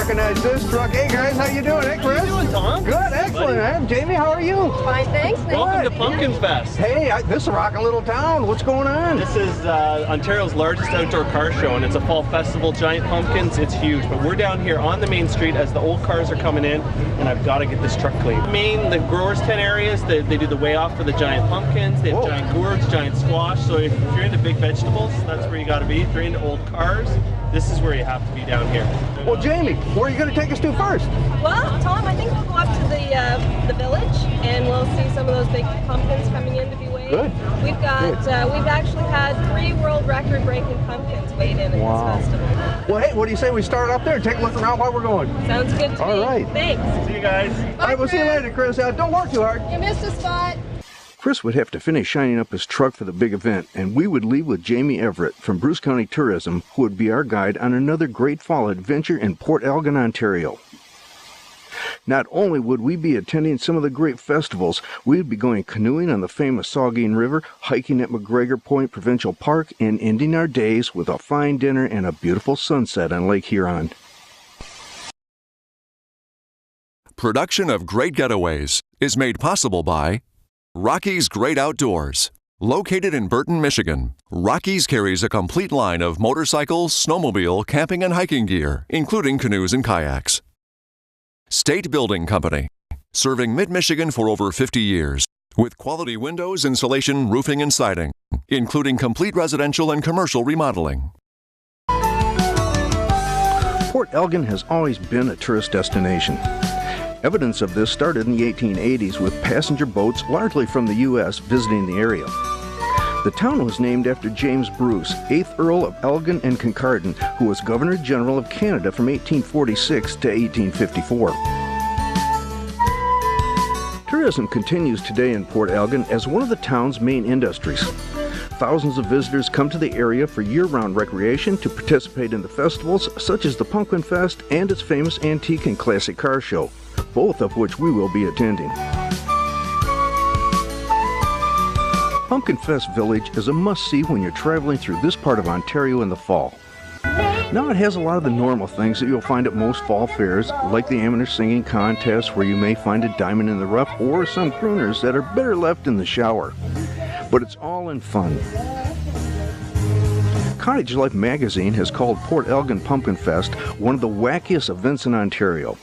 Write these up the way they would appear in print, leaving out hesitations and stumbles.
recognize this truck. Hey guys, how you doing? Hey Chris? How you doing, Tom? Good, excellent, man. Jamie, how are you? Fine, thanks. Welcome to Pumpkinfest. Hey, this is a rockin' little town. What's going on? This is Ontario's largest outdoor car show, and it's a fall festival. Giant pumpkins, it's huge. But we're down here on the main street as the old cars are coming in, and I've got to get this truck clean. The growers' tent areas, they do the weigh off for the giant pumpkins. They have giant gourds, giant squash. So if you're into big vegetables, that's where you got to be. If you're into old cars, this is where you have to be down here. Well, Jamie, where are you going to take us to first? Well, Tom, I think we'll go up to the village, and we'll see some of those big pumpkins coming in to be weighed. Good. We've actually had 3 world record-breaking pumpkins weighed in at this festival. Well, hey, what do you say we start up there and take a look around while we're going? Sounds good to me. All right. Thanks. See you guys. All right, we'll see you later, Chris. Don't work too hard. You missed a spot. Chris would have to finish shining up his truck for the big event, and we would leave with Jamie Everett from Bruce County Tourism, who would be our guide on another great fall adventure in Port Elgin, Ontario. Not only would we be attending some of the great festivals, we would be going canoeing on the famous Saugeen River, hiking at McGregor Point Provincial Park, and ending our days with a fine dinner and a beautiful sunset on Lake Huron. Production of Great Getaways is made possible by Rocky's Great Outdoors. Located in Burton, Michigan, Rocky's carries a complete line of motorcycle, snowmobile, camping, and hiking gear, including canoes and kayaks. State Building Company, serving mid-Michigan for over 50 years, with quality windows, insulation, roofing, and siding, including complete residential and commercial remodeling. Port Elgin has always been a tourist destination. Evidence of this started in the 1880s with passenger boats, largely from the U.S., visiting the area. The town was named after James Bruce, 8th Earl of Elgin and Kincardine, who was Governor General of Canada from 1846 to 1854. Tourism continues today in Port Elgin as one of the town's main industries. Thousands of visitors come to the area for year-round recreation to participate in the festivals such as the Pumpkinfest and its famous antique and classic car show, both of which we will be attending. Pumpkinfest Village is a must-see when you're traveling through this part of Ontario in the fall. Now it has a lot of the normal things that you'll find at most fall fairs, like the amateur singing contest where you may find a diamond in the rough or some crooners that are better left in the shower. But it's all in fun. Cottage Life magazine has called Port Elgin Pumpkinfest one of the wackiest events in Ontario.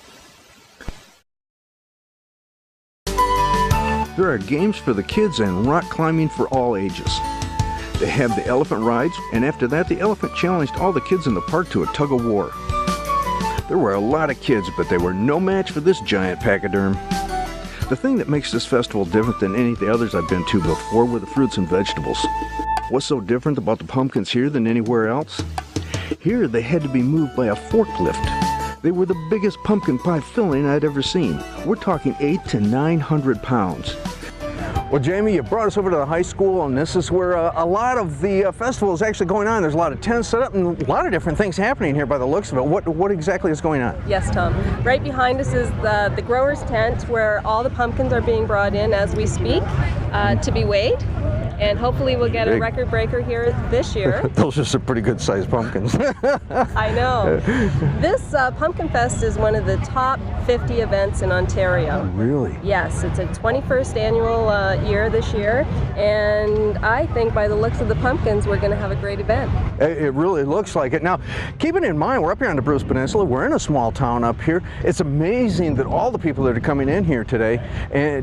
There are games for the kids and rock climbing for all ages. They have the elephant rides, and after that the elephant challenged all the kids in the park to a tug-of-war. There were a lot of kids, but they were no match for this giant pachyderm. The thing that makes this festival different than any of the others I've been to before were the fruits and vegetables. What's so different about the pumpkins here than anywhere else? Here they had to be moved by a forklift. They were the biggest pumpkin pie filling I'd ever seen. We're talking 800 to 900 pounds. Well, Jamie, you brought us over to the high school, and this is where a lot of the festival is actually going on. There's a lot of tents set up and a lot of different things happening here by the looks of it. What exactly is going on? Yes, Tom. Right behind us is the grower's tent where all the pumpkins are being brought in as we speak to be weighed. And hopefully we'll get a record breaker here this year. Those are some pretty good sized pumpkins. I know. This Pumpkinfest is one of the top 50 events in Ontario. Really? Yes, it's a 21st annual year this year, and I think by the looks of the pumpkins we're going to have a great event. It really looks like it. Now, keeping in mind, we're up here on the Bruce Peninsula. We're in a small town up here. It's amazing that all the people that are coming in here today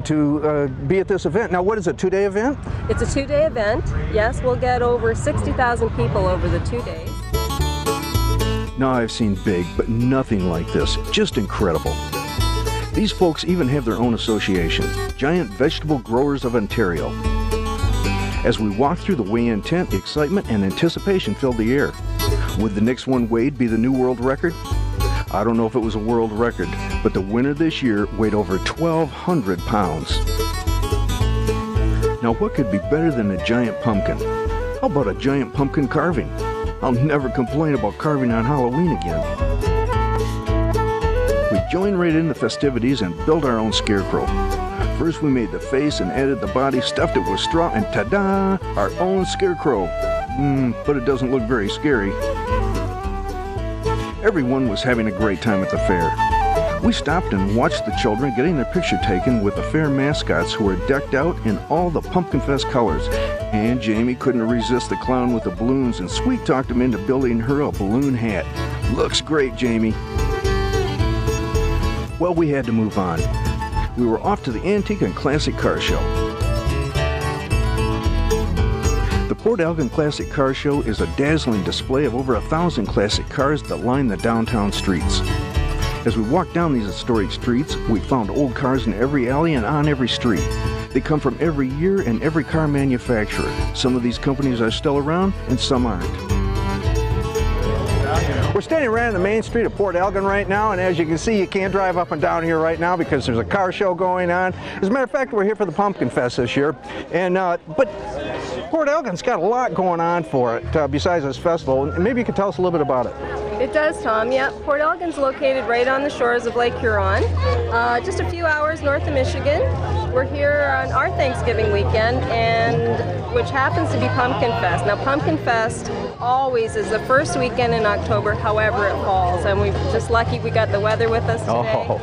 to be at this event. Now, what is it, 2-day event? It's a 2-day event. Yes, we'll get over 60,000 people over the 2 days. Now, I've seen big, but nothing like this. Just incredible. These folks even have their own association, Giant Vegetable Growers of Ontario. As we walked through the weigh-in tent, excitement and anticipation filled the air. Would the next one weighed be the new world record? I don't know if it was a world record, but the winner this year weighed over 1,200 pounds. Now, what could be better than a giant pumpkin? How about a giant pumpkin carving? I'll never complain about carving on Halloween again. We joined right in the festivities and built our own scarecrow. First we made the face and added the body, stuffed it with straw, and ta-da! Our own scarecrow. But it doesn't look very scary. Everyone was having a great time at the fair. We stopped and watched the children getting their picture taken with the fair mascots who were decked out in all the Pumpkinfest colors. And Jamie couldn't resist the clown with the balloons and sweet talked him into building her a balloon hat. Looks great, Jamie. Well, we had to move on. We were off to the Antique and Classic Car Show. The Port Elgin Classic Car Show is a dazzling display of over 1,000 classic cars that line the downtown streets. As we walked down these historic streets, we found old cars in every alley and on every street. They come from every year and every car manufacturer. Some of these companies are still around and some aren't. We're standing right on the main street of Port Elgin right now, and as you can see, you can't drive up and down here right now because there's a car show going on. As a matter of fact, we're here for the Pumpkinfest this year, and but Port Elgin's got a lot going on for it besides this festival, and maybe you could tell us a little bit about it. It does, Tom. Yeah, Port Elgin's located right on the shores of Lake Huron, just a few hours north of Michigan. We're here on our Thanksgiving weekend, and which happens to be Pumpkinfest. Now, Pumpkinfest always is the first weekend in October, however it falls, and we're just lucky we got the weather with us today. Oh.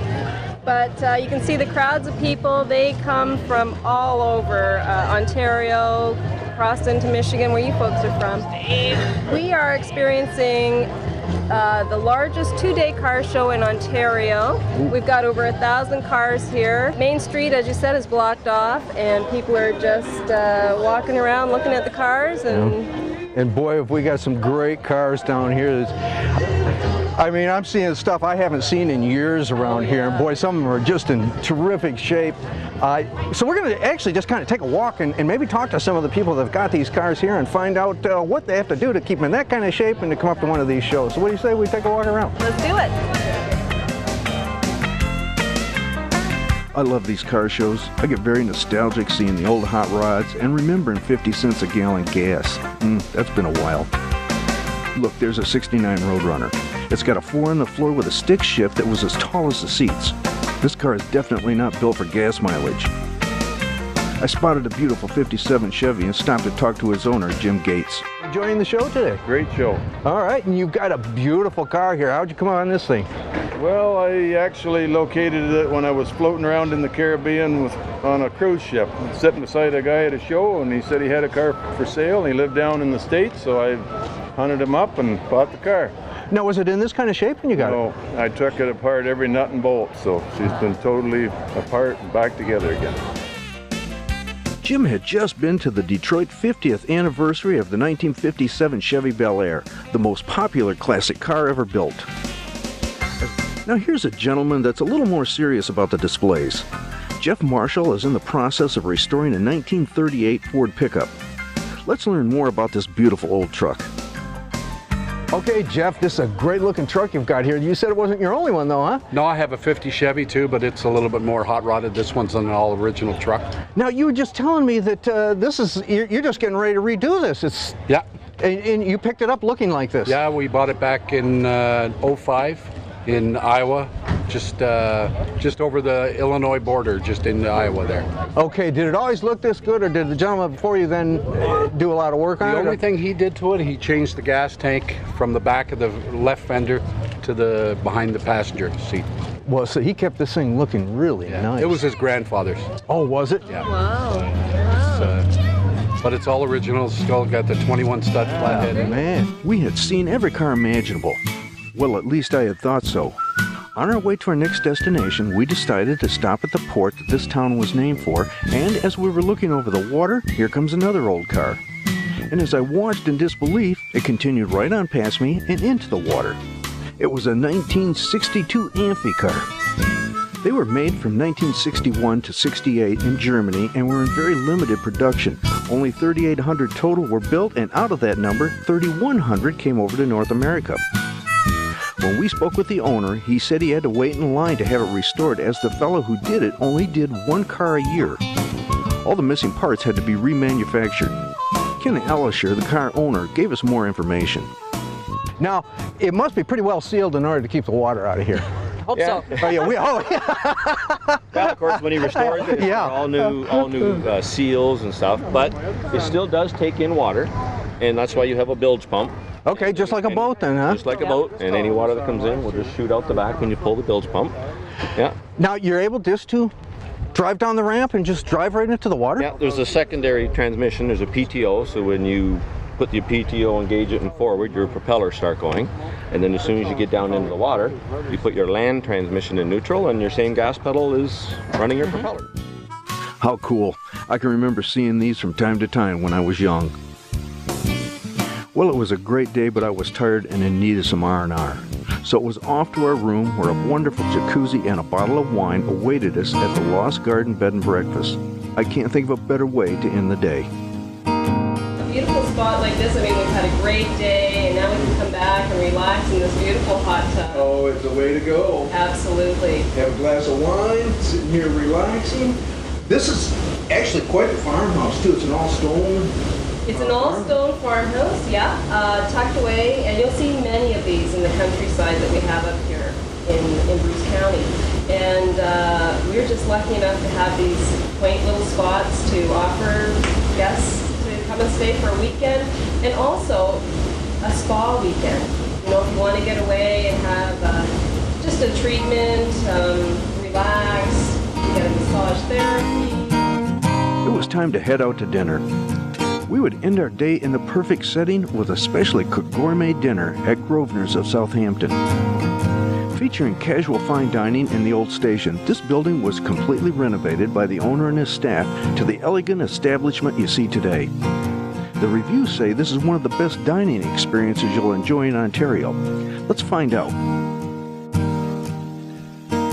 But you can see the crowds of people. They come from all over Ontario, across into Michigan, where you folks are from. We are experiencing the largest two-day car show in Ontario. We've got over 1,000 cars here. Main Street, as you said, is blocked off, and people are just walking around looking at the cars. And boy, have we got some great cars down here. I mean, I'm seeing stuff I haven't seen in years around here, and boy, some of them are just in terrific shape. So we're going to actually just kind of take a walk and maybe talk to some of the people that have got these cars here and find out what they have to do to keep them in that kind of shape and to come up to one of these shows. So what do you say we take a walk around? Let's do it. I love these car shows. I get very nostalgic seeing the old hot rods and remembering 50 cents a gallon gas. That's been a while. Look, there's a 69 Roadrunner. It's got a 4 on the floor with a stick shift that was as tall as the seats. This car is definitely not built for gas mileage. I spotted a beautiful 57 Chevy and stopped to talk to its owner, Jim Gates. Enjoying the show today? Great show. All right, and you've got a beautiful car here. How'd you come on this thing? Well, I actually located it when I was floating around in the Caribbean on a cruise ship, sitting beside a guy at a show, and he said he had a car for sale, and he lived down in the States, so I hunted him up and bought the car. Now, was it in this kind of shape when you got it? No, I took it apart every nut and bolt, so she's been totally apart and back together again. Jim had just been to the Detroit 50th anniversary of the 1957 Chevy Bel Air, the most popular classic car ever built. Now here's a gentleman that's a little more serious about the displays. Jeff Marshall is in the process of restoring a 1938 Ford pickup. Let's learn more about this beautiful old truck. Okay, Jeff, this is a great looking truck you've got here. You said it wasn't your only one though, huh? No, I have a 50 Chevy too, but it's a little bit more hot rodded. This one's an all original truck. Now you were just telling me that you're just getting ready to redo this. Yeah. And you picked it up looking like this. Yeah, we bought it back in 05 in Iowa, just over the Illinois border, just in Iowa there. Okay, did it always look this good, or did the gentleman before you then do a lot of work on it? The only thing he did to it, he changed the gas tank from the back of the left fender to the behind the passenger seat. Well, so he kept this thing looking really nice. It was his grandfather's. Oh, was it? Yeah. Wow. But it's all original. Still got the 21 stud flathead in it. Man, we had seen every car imaginable. Well, at least I had thought so. On our way to our next destination, we decided to stop at the port that this town was named for, and as we were looking over the water, here comes another old car. And as I watched in disbelief, it continued right on past me and into the water. It was a 1962 amphicar. They were made from 1961 to 68 in Germany and were in very limited production. Only 3,800 total were built, and out of that number, 3,100 came over to North America. When we spoke with the owner, he said he had to wait in line to have it restored as the fellow who did it only did one car a year. All the missing parts had to be remanufactured. Ken Ellisher, the car owner, gave us more information. Now, it must be pretty well sealed in order to keep the water out of here. Hope so. Oh, yeah, Well, of course, when he restores it, it's all new seals and stuff. But it still does take in water, and that's why you have a bilge pump. Okay, just like a boat then, huh? Just like a boat, and any water that comes in will just shoot out the back when you pull the bilge pump. Yeah. Now, you're able just to drive down the ramp and just drive right into the water? Yeah, there's a secondary transmission. There's a PTO, so when you put the PTO, engage it, and forward, your propellers start going. And then as soon as you get down into the water, you put your land transmission in neutral, and your same gas pedal is running your propeller. How cool. I can remember seeing these from time to time when I was young. Well, it was a great day, but I was tired and in need of some R&R. So it was off to our room where a wonderful jacuzzi and a bottle of wine awaited us at the Lost Garden Bed and Breakfast. I can't think of a better way to end the day. A beautiful spot like this, I mean, we've had a great day, and now we can come back and relax in this beautiful hot tub. Oh, it's the way to go. Absolutely. Have a glass of wine, sitting here relaxing. This is actually quite a farmhouse, too. It's an all-stone. It's an all-stone farmhouse, yeah, tucked away, and you'll see many of these in the countryside that we have up here in Bruce County. And we're just lucky enough to have these quaint little spots to offer guests to come and stay for a weekend, and also a spa weekend. You know, if you want to get away and have just a treatment, relax, get a massage therapy. It was time to head out to dinner. We would end our day in the perfect setting with a specially cooked gourmet dinner at Grosvenor's of Southampton. Featuring casual fine dining in the old station, this building was completely renovated by the owner and his staff to the elegant establishment you see today. The reviews say this is one of the best dining experiences you'll enjoy in Ontario. Let's find out.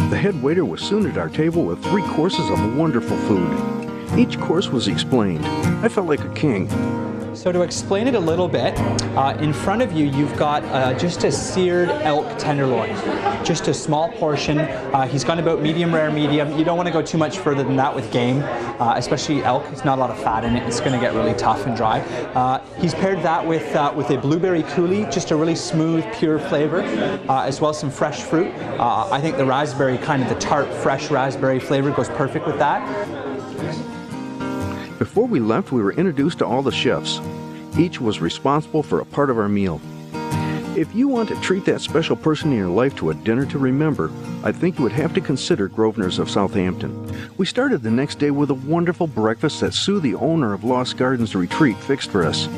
The head waiter was soon at our table with 3 courses of wonderful food. Each course was explained. I felt like a king. So to explain it a little bit, in front of you, you've got just a seared elk tenderloin, just a small portion. He's gone about medium rare, medium. You don't want to go too much further than that with game, especially elk. It's not a lot of fat in it. It's going to get really tough and dry. He's paired that with a blueberry coulis, just a really smooth, pure flavor, as well as some fresh fruit. I think the raspberry, kind of the tart, fresh raspberry flavor goes perfect with that. Before we left, we were introduced to all the chefs. Each was responsible for a part of our meal. If you want to treat that special person in your life to a dinner to remember, I think you would have to consider Grosvenor's of Southampton. We started the next day with a wonderful breakfast that Sue, the owner of Lost Gardens Retreat, fixed for us.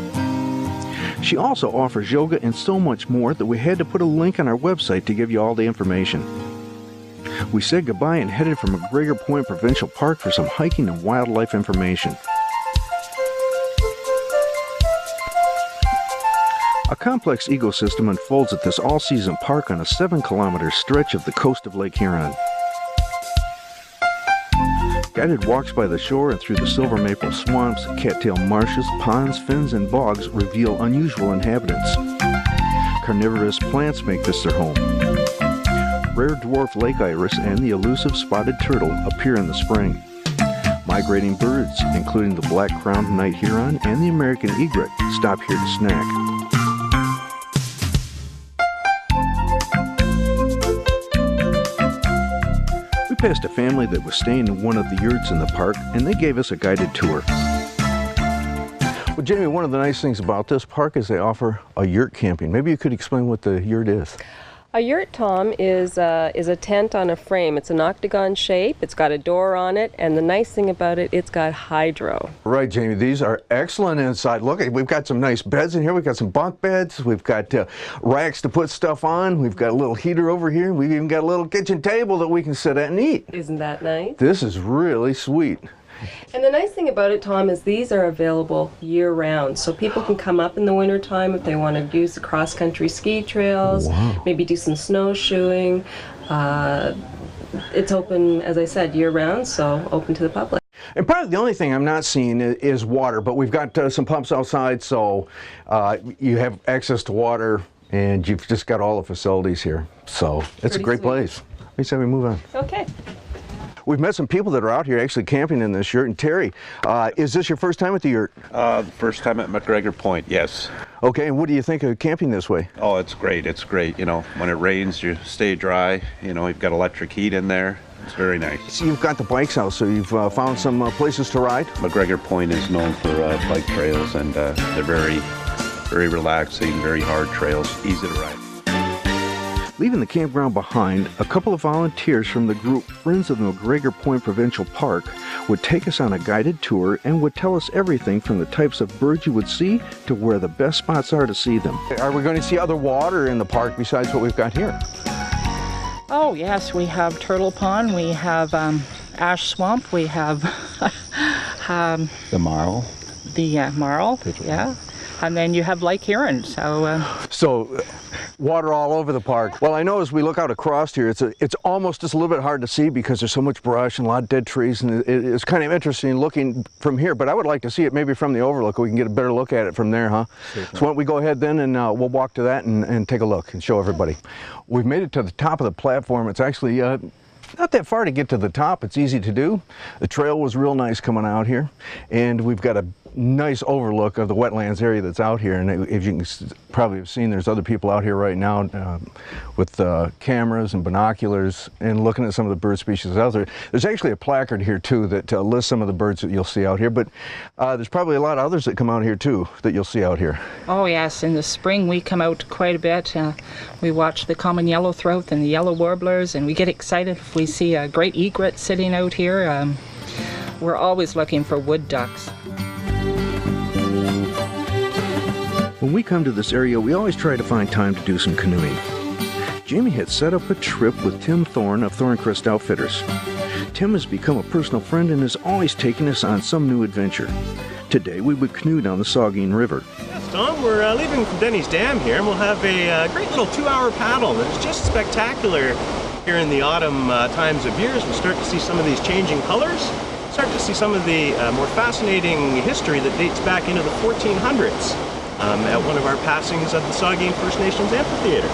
She also offers yoga and so much more that we had to put a link on our website to give you all the information. We said goodbye and headed for McGregor Point Provincial Park for some hiking and wildlife information. A complex ecosystem unfolds at this all-season park on a 7-kilometer stretch of the coast of Lake Huron. Guided walks by the shore and through the silver maple swamps, cattail marshes, ponds, fens, and bogs reveal unusual inhabitants. Carnivorous plants make this their home. Rare dwarf lake iris and the elusive spotted turtle appear in the spring. Migrating birds, including the black-crowned night heron and the American egret, stop here to snack. We passed a family that was staying in one of the yurts in the park, and they gave us a guided tour. Well, Jamie, one of the nice things about this park is they offer a yurt camping. Maybe you could explain what the yurt is. A yurt, Tom, is a tent on a frame. It's an octagon shape. It's got a door on it, and the nice thing about it, it's got hydro. Right, Jamie. These are excellent inside. Look, we've got some nice beds in here. We've got some bunk beds. We've got racks to put stuff on. We've got a little heater over here. We've even got a little kitchen table that we can sit at and eat. Isn't that nice? This is really sweet. And the nice thing about it, Tom, is these are available year-round. So people can come up in the wintertime if they want to use the cross-country ski trails, maybe do some snowshoeing. It's open, as I said, year-round, so open to the public. And probably the only thing I'm not seeing is water, but we've got some pumps outside, so you have access to water, and you've just got all the facilities here. So it's a great place. Let me say we move on. Okay. We've met some people that are out here actually camping in this yurt. And Terry, is this your first time at the yurt? First time at McGregor Point, yes. Okay, and what do you think of camping this way? Oh, it's great. It's great. You know, when it rains, you stay dry. You know, you've got electric heat in there. It's very nice. So you've got the bikes out, so you've found some places to ride? McGregor Point is known for bike trails, and they're very Very relaxing, very hard trails, easy to ride. Leaving the campground behind, a couple of volunteers from the group Friends of the McGregor Point Provincial Park would take us on a guided tour and would tell us everything from the types of birds you would see to where the best spots are to see them. Are we going to see other water in the park besides what we've got here? Oh yes, we have Turtle Pond, we have Ash Swamp, we have The marl. the marl, yeah, and then you have Lake Huron. So water all over the park. Well, I know as we look out across here, it's almost just a little bit hard to see because there's so much brush and a lot of dead trees, and it's kind of interesting looking from here, but I would like to see it maybe from the overlook. We can get a better look at it from there, huh? Super. So why don't we go ahead then and we'll walk to that and take a look and show everybody. We've made it to the top of the platform. It's actually not that far to get to the top. It's easy to do. The trail was real nice coming out here, and we've got a nice overlook of the wetlands area that's out here. And as you can probably have seen, there's other people out here right now with cameras and binoculars and looking at some of the bird species out there. There's actually a placard here too that lists some of the birds that you'll see out here, but there's probably a lot of others that come out here too that you'll see out here. Oh yes, in the spring we come out quite a bit. We watch the common yellowthroat and the yellow warblers, and we get excited if we see a great egret sitting out here. We're always looking for wood ducks. When we come to this area, we always try to find time to do some canoeing. Jamie had set up a trip with Tim Thorne of Thorncrest Outfitters. Tim has become a personal friend and is always taking us on some new adventure. Today we would canoe down the Saugeen River. Yes, Tom, we're leaving from Denny's Dam here, and we'll have a great little 2-hour paddle that is just spectacular here in the autumn times of years. We'll start to see some of these changing colors, start to see some of the more fascinating history that dates back into the 1400s. At one of our passings of the Saugeen First Nations Amphitheater.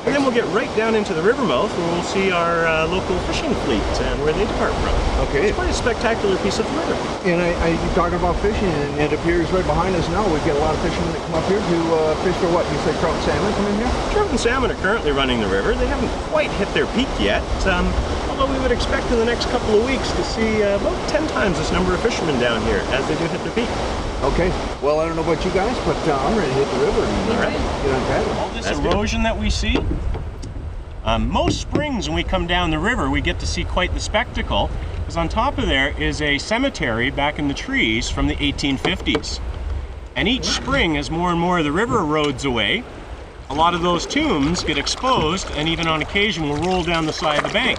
And then we'll get right down into the river mouth where we'll see our local fishing fleet and where they depart from. Okay. It's quite a spectacular piece of the river. And you're talking about fishing, and it appears right behind us now we get a lot of fishermen that come up here to fish for what? You say trout and salmon come in here? Trout and salmon are currently running the river. They haven't quite hit their peak yet, although we would expect in the next couple of weeks to see about 10 times this number of fishermen down here as they do hit their peak. Okay. Well, I don't know about you guys, but I'm ready to hit the river and all right. Get on paddle. All this erosion that we see, most springs when we come down the river, we get to see quite the spectacle, because on top of there is a cemetery back in the trees from the 1850s. And each spring, as more and more of the river erodes away, a lot of those tombs get exposed and even on occasion will roll down the side of the bank.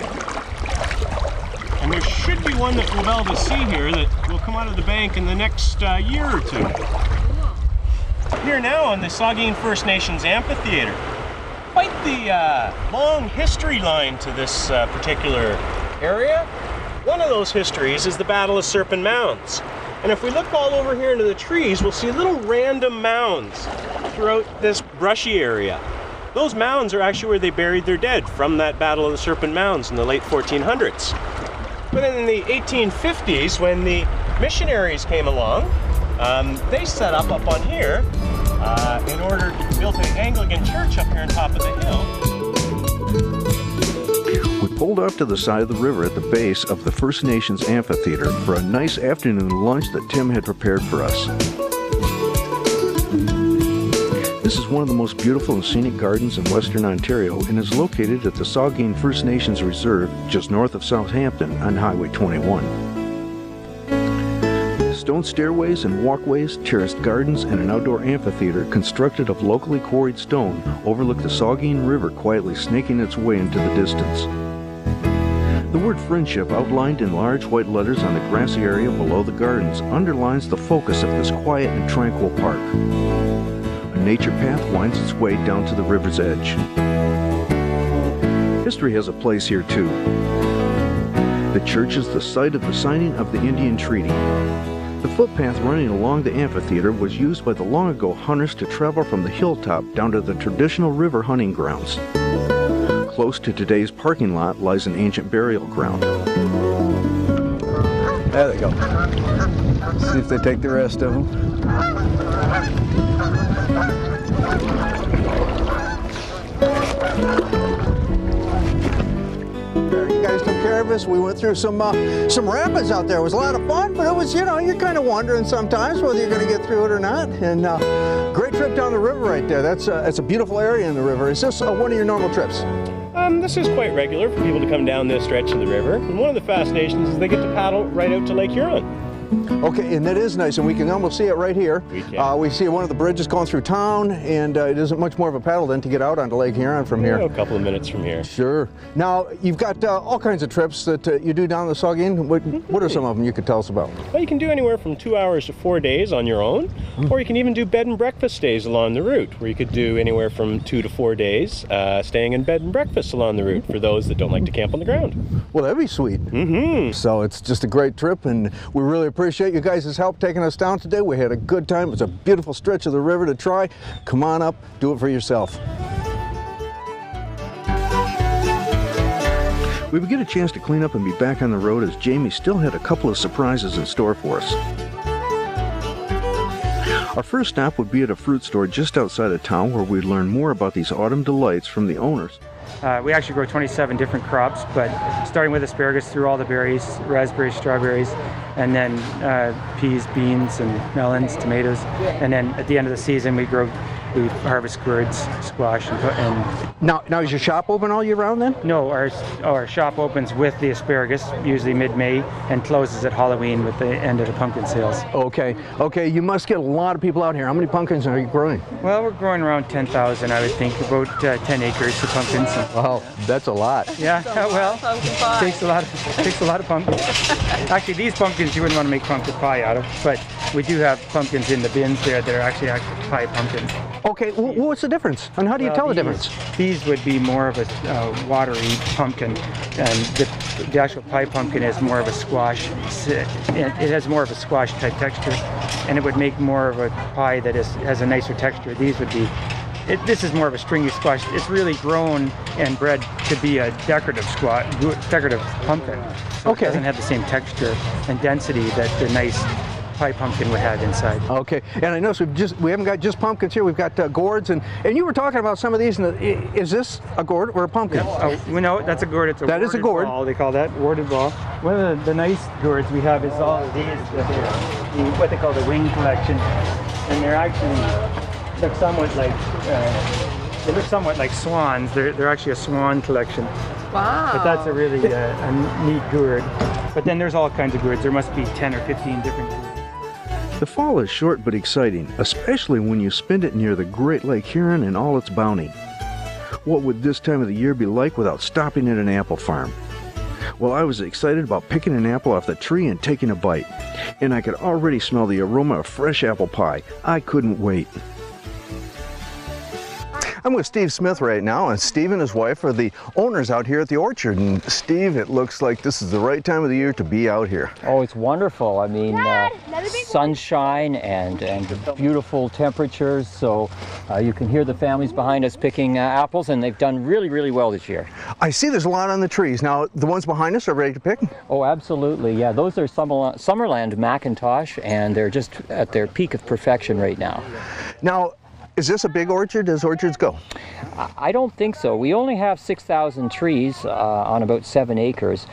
And there should be one that we'll be able to see here that will come out of the bank in the next year or two. Here now on the Saugeen First Nations Amphitheater. Quite the long history line to this particular area. One of those histories is the Battle of Serpent Mounds. And if we look all over here into the trees, we'll see little random mounds throughout this brushy area. Those mounds are actually where they buried their dead from that Battle of the Serpent Mounds in the late 1400s. But in the 1850s, when the missionaries came along, they set up on here in order to build an Anglican church up here on top of the hill. We pulled off to the side of the river at the base of the First Nations Amphitheater for a nice afternoon lunch that Tim had prepared for us. This is one of the most beautiful and scenic gardens in Western Ontario and is located at the Saugeen First Nations Reserve just north of Southampton on Highway 21. Stone stairways and walkways, terraced gardens, and an outdoor amphitheater constructed of locally quarried stone overlook the Saugeen River quietly snaking its way into the distance. The word friendship outlined in large white letters on the grassy area below the gardens underlines the focus of this quiet and tranquil park. A nature path winds its way down to the river's edge. History has a place here too. The church is the site of the signing of the Indian Treaty. The footpath running along the amphitheater was used by the long ago hunters to travel from the hilltop down to the traditional river hunting grounds. Close to today's parking lot lies an ancient burial ground. There they go. See if they take the rest of them. You guys took care of us. We went through some rapids out there. It was a lot of fun, but it was, you know, you're kind of wondering sometimes whether you're going to get through it or not. And Great trip down the river right there. That's a beautiful area in the river. Is this one of your normal trips? This is quite regular for people to come down this stretch of the river. And one of the fascinations is they get to paddle right out to Lake Huron. Okay, and that is nice, and we can almost see it right here. We see one of the bridges going through town, and it isn't much more of a paddle than to get out onto Lake Huron from here. A couple of minutes from here. Sure. Now, you've got all kinds of trips that you do down the Saugeen. What are some of them you could tell us about? Well, you can do anywhere from 2 hours to 4 days on your own, or you can even do bed and breakfast stays along the route, where you could do anywhere from 2 to 4 days staying in bed and breakfast along the route for those that don't like to camp on the ground. Well, that'd be sweet. So it's just a great trip, and we really appreciate you guys' help taking us down today. We had a good time. It's a beautiful stretch of the river to try. Come on up, do it for yourself. We would get a chance to clean up and be back on the road as Jamie still had a couple of surprises in store for us. Our first stop would be at a fruit store just outside of town where we'd learn more about these autumn delights from the owners. We actually grow 27 different crops, but starting with asparagus through all the berries, raspberries, strawberries, and then peas, beans, and melons, tomatoes. And then at the end of the season, we harvest gourds, squash, and Now is your shop open all year round then? No, our shop opens with the asparagus, usually mid-May, and closes at Halloween with the end of the pumpkin sales. Okay, you must get a lot of people out here. How many pumpkins are you growing? Well, we're growing around 10,000, I would think, about 10 acres of pumpkins. Wow, that's a lot. Yeah, well, takes a lot of pumpkins. Actually, these pumpkins you wouldn't want to make pumpkin pie out of, but we do have pumpkins in the bins there that are actually pie pumpkins. Okay, what's the difference? And how do you tell the difference? These would be more of a watery pumpkin, and the actual pie pumpkin is more of a squash. It has more of a squash type texture, and it would make more of a pie that has a nicer texture. These would be. This is more of a stringy squash. It's really grown and bred to be a decorative pumpkin. So it doesn't have the same texture and density that the nice pie pumpkin would have inside. Okay, and I notice we haven't got just pumpkins here. We've got gourds, and you were talking about some of these. Is this a gourd or a pumpkin? No, that's a gourd. It's a that is a gourd. Ball, they call that warded ball. One of the nice gourds we have is all of these, what they call the wing collection, and they're actually look somewhat like swans. They're actually a swan collection. Wow. But that's a really a neat gourd. But then there's all kinds of gourds. There must be 10 or 15 different gourds. The fall is short but exciting, especially when you spend it near the Great Lake Huron and all its bounty. What would this time of the year be like without stopping at an apple farm? Well, I was excited about picking an apple off the tree and taking a bite, and I could already smell the aroma of fresh apple pie. I couldn't wait. I'm with Steve Smith right now, and Steve and his wife are the owners out here at the orchard. And Steve, it looks like this is the right time of the year to be out here. Oh, it's wonderful. I mean, sunshine and beautiful temperatures. So you can hear the families behind us picking apples, and they've done really, really well this year. I see there's a lot on the trees. Now, the ones behind us are ready to pick? Oh, absolutely. Yeah, those are Summerland Macintosh, and they're just at their peak of perfection right now. Now, is this a big orchard as orchards go? I don't think so. We only have 6,000 trees on about 7 acres,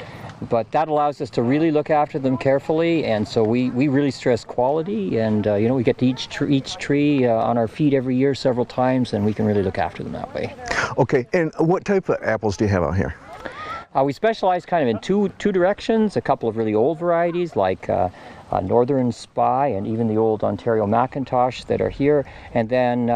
but that allows us to really look after them carefully, and so we really stress quality, and we get to each tree on our feet every year several times, and we can really look after them that way. Okay, and what type of apples do you have out here? We specialize kind of in two directions, a couple of really old varieties like Northern Spy and even the old Ontario Macintosh that are here, and then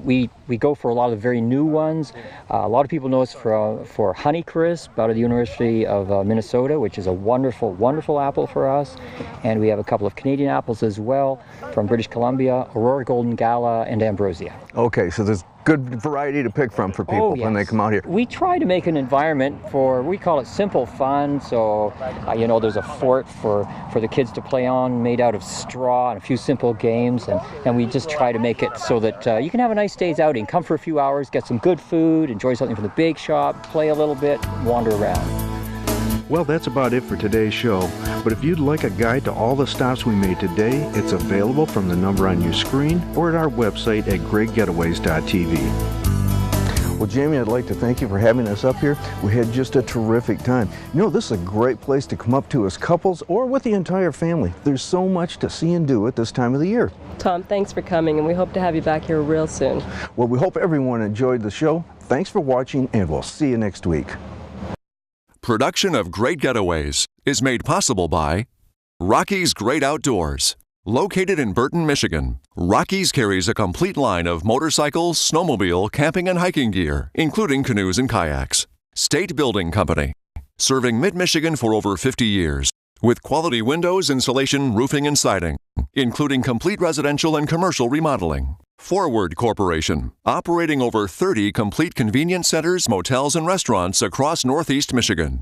we go for a lot of the very new ones. A lot of people know us for Honeycrisp out of the University of Minnesota, which is a wonderful, wonderful apple for us, and we have a couple of Canadian apples as well from British Columbia, Aurora Golden Gala and Ambrosia. Okay, so there's good variety to pick from for people when they come out here. We try to make an environment we call it simple fun, so there's a fort for the kids to play on made out of straw and a few simple games, and we just try to make it so that you can have a nice day's outing, come for a few hours, get some good food, enjoy something from the bake shop, play a little bit, wander around. Well, that's about it for today's show, but if you'd like a guide to all the stops we made today, it's available from the number on your screen or at our website at greatgetaways.tv. Well, Jamie, I'd like to thank you for having us up here. We had just a terrific time. You know, this is a great place to come up to as couples or with the entire family. There's so much to see and do at this time of the year. Tom, thanks for coming, and we hope to have you back here real soon. Well, we hope everyone enjoyed the show. Thanks for watching, and we'll see you next week. Production of Great Getaways is made possible by Rocky's Great Outdoors. Located in Burton, Michigan, Rocky's carries a complete line of motorcycles, snowmobile, camping, and hiking gear, including canoes and kayaks. State Building Company, serving mid-Michigan for over 50 years, with quality windows, insulation, roofing, and siding, including complete residential and commercial remodeling. Forward Corporation, operating over 30 complete convenience centers, motels, and restaurants across Northeast Michigan.